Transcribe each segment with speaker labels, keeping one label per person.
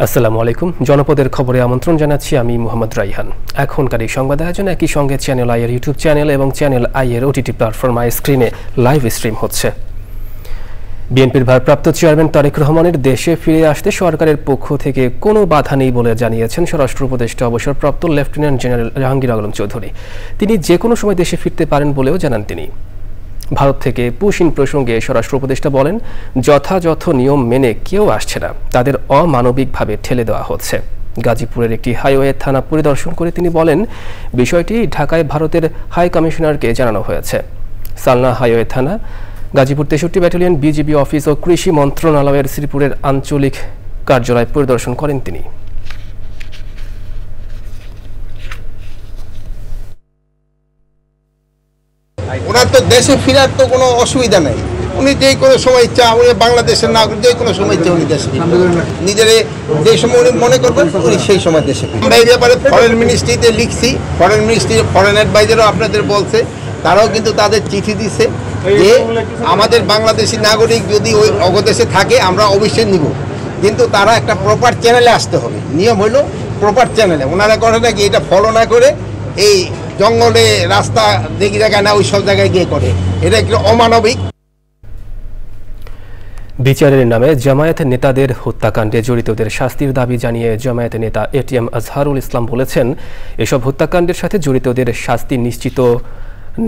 Speaker 1: আসসালামু আলাইকুম। জনপদের খবরে আমন্ত্রণ জানাচ্ছি আমি মোহাম্মদ রাইহান। এখনকার এই সংবাদ আয়োজন একই সঙ্গে চ্যানেল আই এর ইউটিউব চ্যানেল এবং চ্যানেল আই এর ওটিটি প্ল্যাটফর্ম আই স্ক্রিনে লাইভ স্ট্রিম হচ্ছে। বিএনপির ভারপ্রাপ্ত চেয়ারম্যান তারেক রহমানের দেশে ফিরে আসতে সরকারের পক্ষ থেকে কোনো বাধা নেই বলে জানিয়েছেন স্বরাষ্ট্র উপদেষ্টা অবসরপ্রাপ্ত লেফটেন্যান্ট জেনারেল জাহাঙ্গীর আলম চৌধুরী। তিনি যে কোনো সময় দেশে ফিরতে পারেন বলেও জানান তিনি। ভারত থেকে পুশিন প্রসঙ্গে স্বরাষ্ট্র উপদেষ্টা বলেন, যথাযথ নিয়ম মেনে কেউ আসছে না, তাদের অমানবিকভাবে ঠেলে দেওয়া হচ্ছে। গাজীপুরের একটি হাইওয়ে থানা পরিদর্শন করে তিনি বলেন, বিষয়টি ঢাকায় ভারতের হাই কমিশনারকে জানানো হয়েছে। সালনা হাইওয়ে থানা, গাজীপুর ৬৩ ব্যাটালিয়ন বিজিবি অফিস ও কৃষি মন্ত্রণালয়ের শ্রীপুরের আঞ্চলিক কার্যালয় পরিদর্শন করেন তিনি।
Speaker 2: ওনার তো দেশে ফেরার তো কোনো অসুবিধা নেই, উনি যে কোনো সময় ইচ্ছা, উনি বাংলাদেশের নাগরিক, যে কোনো সময় ইচ্ছা উনি দেশে নিজের যে সময় উনি মনে করবেন উনি সেই সময় দেশে। আমরা এই ব্যাপারে ফরেন মিনিস্ট্রিতে লিখছি, ফরেন মিনিস্ট্রি ফরেন অ্যাডভাইজারও আপনাদের বলছে, তারাও কিন্তু তাদের চিঠি দিছে যে আমাদের বাংলাদেশি নাগরিক যদি ওই অগদেশে থাকে আমরা অবশ্যই নিব, কিন্তু তারা একটা প্রপার চ্যানেলে আসতে হবে। নিয়ম হইল প্রপার চ্যানেলে। ওনারা করে নাকি এটা ফলো না করে এই জঙ্গলে রাস্তা দেখি জায়গায় না ওই সব জায়গায় গিয়ে করে, এটা একটু অমানবিক।
Speaker 1: বিচারের নামে জামায়াত নেতাদের হত্যাকাণ্ডে জড়িতদের শাস্তির দাবি জানিয়ে জামায়াত নেতা এটিএম আজহারুল ইসলাম বলেছেন, এসব হত্যাকাণ্ডের সাথে জড়িতদের শাস্তি নিশ্চিত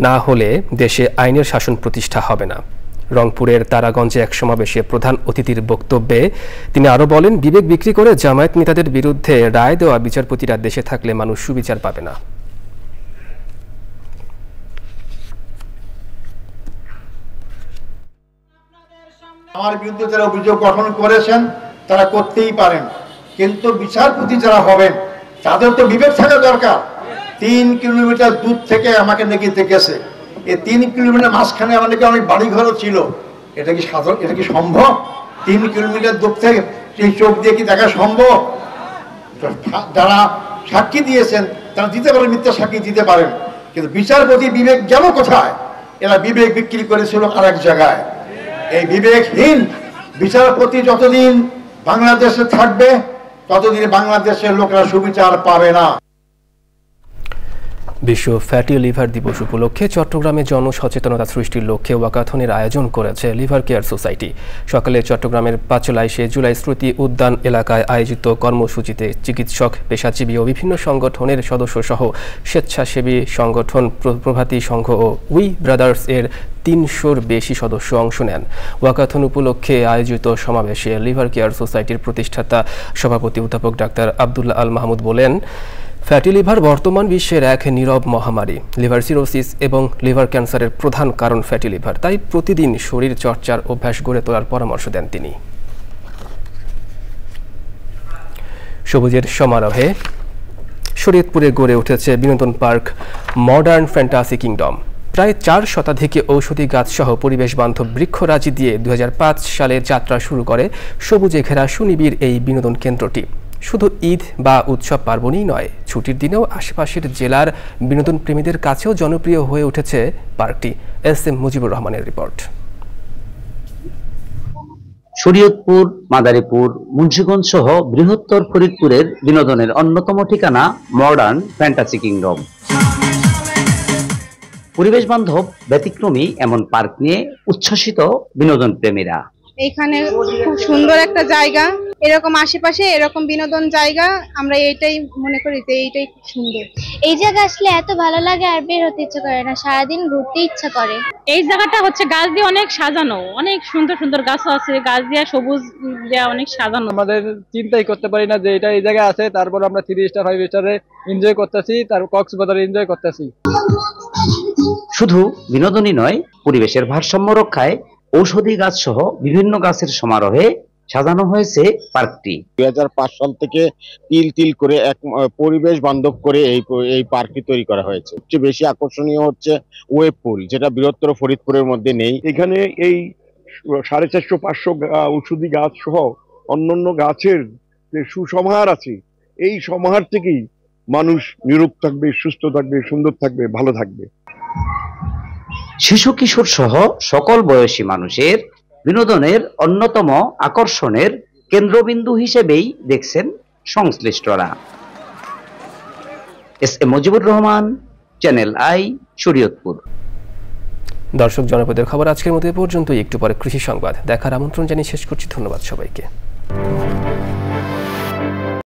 Speaker 1: না হলে দেশে আইনের শাসন প্রতিষ্ঠা হবে না। রংপুরের তারাগঞ্জে এক সমাবেশে প্রধান অতিথির বক্তব্যে তিনি আরও বলেন, বিবেক বিক্রি করে জামায়াত নেতাদের বিরুদ্ধে রায় দেওয়া বিচারপতিরা দেশে থাকলে মানুষ সুবিচার পাবে না।
Speaker 3: আমার বিরুদ্ধে যারা অভিযোগ গঠন করেছেন তারা করতেই পারেন, কিন্তু বিচারপতি যারা হবেন তাদের তো বিবেক থাকা দরকার। ৩ কিলোমিটার দূর থেকে আমাকে নাকি দেখেছে, এই ৩ কিলোমিটার মাঝখানে আমার নাকি অনেক বাড়িঘরও ছিল। এটা কি সাধারণ, এটা কি সম্ভব? ৩ কিলোমিটার দূর থেকে সেই চোখ দিয়ে কি দেখা সম্ভব? যারা সাক্ষী দিয়েছেন তারা দিতে পারেন, মিথ্যা সাক্ষী দিতে পারেন, কিন্তু বিচারপতি বিবেক গেল কোথায়? এরা বিবেক বিক্রি করেছিল আরেক জায়গায়। এই বিবেকহীন বিচারপতি যতদিন বাংলাদেশে থাকবে ততদিন বাংলাদেশের লোকেরা সুবিচার পাবে না।
Speaker 1: বিশ্ব ফ্যাটি লিভার দিবস উপলক্ষে চট্টগ্রামে জনসচেতনতা সৃষ্টির লক্ষ্যে ওয়াকাথনের আয়োজন করেছে লিভার কেয়ার সোসাইটি। সকালে চট্টগ্রামের পাঁচলাইশে জুলাই স্মৃতি উদ্যান এলাকায় আয়োজিত কর্মসূচিতে চিকিৎসক, পেশাজীবী ও বিভিন্ন সংগঠনের সদস্য সহ স্বেচ্ছাসেবী সংগঠন প্রভাতী সংঘ ও উই ব্রাদার্স এর ৩০০-র বেশি সদস্য অংশ নেন। ওয়াকাথন উপলক্ষে আয়োজিত সমাবেশে লিভার কেয়ার সোসাইটির প্রতিষ্ঠাতা সভাপতি অধ্যাপক ডাক্তার আব্দুল্লাহ আল মাহমুদ বলেন, ফ্যাটি লিভার বর্তমান বিশ্বের এক নীরব মহামারী। লিভার সিরোসিস এবং লিভার ক্যান্সারের প্রধান কারণ ফ্যাটি লিভার, তাই প্রতিদিন শরীর চর্চার অভ্যাস গড়ে তোলার পরামর্শ দেন তিনি। সবুজের সমারোহে শরীয়তপুরে গড়ে উঠেছে বিনোদন পার্ক মডার্ন ফ্যান্টাসি কিংডম। প্রায় ৪ শতাধিক ঔষধি গাছসহ পরিবেশ বান্ধব বৃক্ষরাজি দিয়ে ২০০৫ সালে যাত্রা শুরু করে সবুজে ঘেরা সুনিবিড় এই বিনোদন কেন্দ্রটি। শুধু ঈদ বা উৎসব পার্বণই নয়, ছুটির দিনেও আশেপাশের জেলার বিনোদন প্রেমীদের কাছেও জনপ্রিয় হয়ে উঠেছে পার্কটি। এস এম মুজিবুর রহমানের রিপোর্ট।
Speaker 4: শরীয়তপুর, মাদারীপুর, মুন্সিগঞ্জ সহ বৃহত্তর ফরিদপুরের বিনোদনের অন্যতম ঠিকানা মডার্ন ফ্যান্টাসি কিংডম। পরিবেশ বান্ধব ব্যতিক্রমী এমন পার্ক নিয়ে উচ্ছ্বসিত বিনোদন প্রেমীরা।
Speaker 5: এখানে খুব সুন্দর একটা জায়গা, এরকম আশেপাশে এরকম বিনোদন জায়গা আমরা এইটাই মনে করি যে এইটাই খুব সুন্দর।
Speaker 6: এই জায়গা আসলে এত ভালো লাগে আর বের হতে ইচ্ছা করে না, সারাদিন ঘুরতে ইচ্ছা করে।
Speaker 7: এই জায়গাটা হচ্ছে গাছ দিয়ে অনেক সাজানো, অনেক সুন্দর সুন্দর গাছ আছে, গাছ দিয়ে সবুজ দিয়ে অনেক সাজানো।
Speaker 8: আমাদের চিন্তাই করতে পারি না যে এটা এই জায়গায় আছে, তারপর আমরা 3 স্টার 5 স্টারে এনজয় করতেছি, তার কক্সবাজারে এনজয় করতেছি।
Speaker 4: শুধু বিনোদনই নয়, পরিবেশের ভারসাম্য রক্ষায় ঔষধি গাছ সহ বিভিন্ন গাছের সমারোহে সাজানো হয়েছে পার্কটি।
Speaker 9: ২০০৫ সাল থেকে তিল করে এক পরিবেশ বান্ধব করে এই পার্কটি তৈরি করা হয়েছে। সবচেয়ে বেশি আকর্ষণীয় হচ্ছে ওয়েব পুল, যেটা বৃহত্তর ফরিদপুরের মধ্যে নেই।
Speaker 10: এখানে এই 450-500 ঔষধি গাছ সহ অন্যান্য গাছের যে সুসমাহার আছে, এই সমাহার থেকেই মানুষ নিরোগ থাকবে, সুস্থ থাকবে, সুন্দর থাকবে, ভালো থাকবে।
Speaker 4: শিশু কিশোর সহ সকল বয়সী মানুষের বিনোদনের অন্যতম আকর্ষণের কেন্দ্রবিন্দু হিসেবেই দেখছেন সংশ্লিষ্টরা। S A Mujibur Rahman, channel I, Shariatpur.
Speaker 1: দর্শক, জনপদের খবর আজকের মতো এ পর্যন্তই। একটু পরে কৃষি সংবাদ দেখার আমন্ত্রণ জানিয়ে শেষ করছি। ধন্যবাদ সবাইকে।